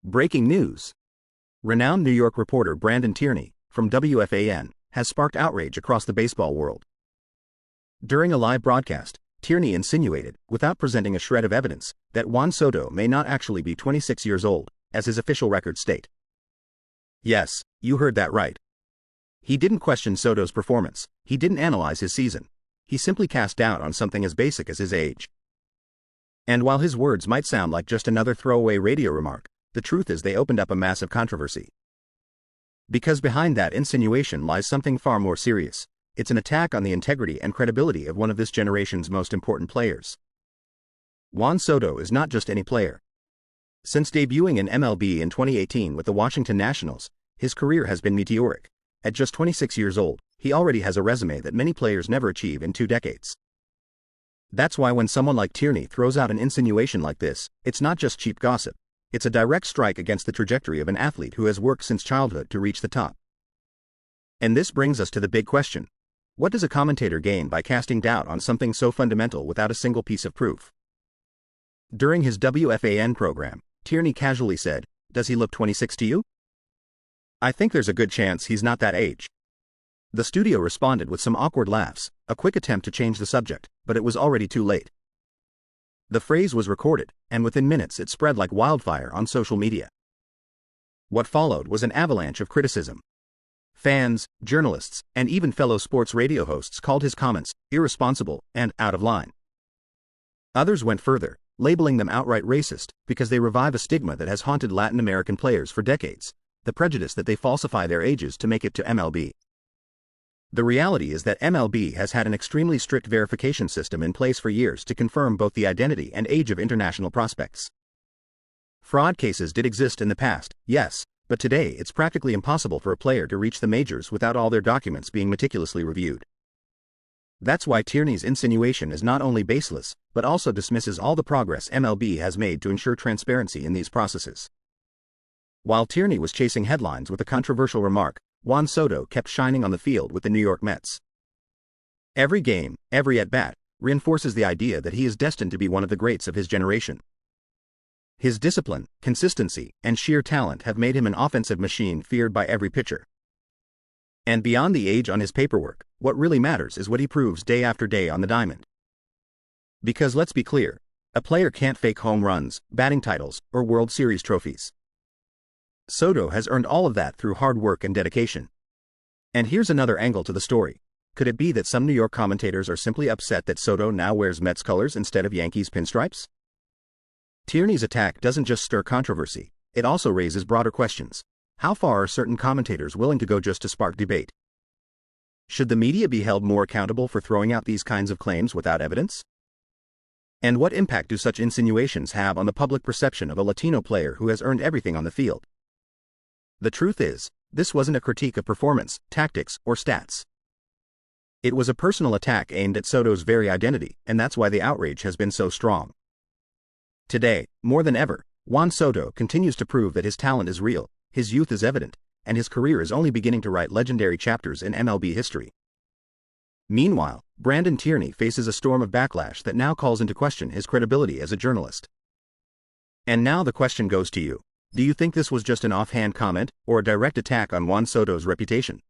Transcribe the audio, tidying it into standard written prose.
Breaking news. Renowned New York reporter Brandon Tierney, from WFAN, has sparked outrage across the baseball world. During a live broadcast, Tierney insinuated, without presenting a shred of evidence, that Juan Soto may not actually be 26 years old, as his official records state. Yes, you heard that right. He didn't question Soto's performance, he didn't analyze his season. He simply cast doubt on something as basic as his age. And while his words might sound like just another throwaway radio remark, the truth is they opened up a massive controversy. Because behind that insinuation lies something far more serious. It's an attack on the integrity and credibility of one of this generation's most important players. Juan Soto is not just any player. Since debuting in MLB in 2018 with the Washington Nationals, his career has been meteoric. At just 26 years old, he already has a resume that many players never achieve in 2 decades. That's why when someone like Tierney throws out an insinuation like this, it's not just cheap gossip. It's a direct strike against the trajectory of an athlete who has worked since childhood to reach the top. And this brings us to the big question. What does a commentator gain by casting doubt on something so fundamental without a single piece of proof? During his WFAN program, Tierney casually said, "Does he look 26 to you? I think there's a good chance he's not that age." The studio responded with some awkward laughs, a quick attempt to change the subject, but it was already too late. The phrase was recorded, and within minutes it spread like wildfire on social media. What followed was an avalanche of criticism. Fans, journalists, and even fellow sports radio hosts called his comments irresponsible and out of line. Others went further, labeling them outright racist because they revive a stigma that has haunted Latin American players for decades, the prejudice that they falsify their ages to make it to MLB. The reality is that MLB has had an extremely strict verification system in place for years to confirm both the identity and age of international prospects. Fraud cases did exist in the past, yes, but today it's practically impossible for a player to reach the majors without all their documents being meticulously reviewed. That's why Tierney's insinuation is not only baseless, but also dismisses all the progress MLB has made to ensure transparency in these processes. While Tierney was chasing headlines with a controversial remark, Juan Soto kept shining on the field with the New York Mets. Every game, every at-bat, reinforces the idea that he is destined to be one of the greats of his generation. His discipline, consistency, and sheer talent have made him an offensive machine feared by every pitcher. And beyond the age on his paperwork, what really matters is what he proves day after day on the diamond. Because let's be clear, a player can't fake home runs, batting titles, or World Series trophies. Soto has earned all of that through hard work and dedication. And here's another angle to the story. Could it be that some New York commentators are simply upset that Soto now wears Mets colors instead of Yankees pinstripes? Tierney's attack doesn't just stir controversy, it also raises broader questions. How far are certain commentators willing to go just to spark debate? Should the media be held more accountable for throwing out these kinds of claims without evidence? And what impact do such insinuations have on the public perception of a Latino player who has earned everything on the field? The truth is, this wasn't a critique of performance, tactics, or stats. It was a personal attack aimed at Soto's very identity, and that's why the outrage has been so strong. Today, more than ever, Juan Soto continues to prove that his talent is real, his youth is evident, and his career is only beginning to write legendary chapters in MLB history. Meanwhile, Brandon Tierney faces a storm of backlash that now calls into question his credibility as a journalist. And now the question goes to you. Do you think this was just an offhand comment, or a direct attack on Juan Soto's reputation?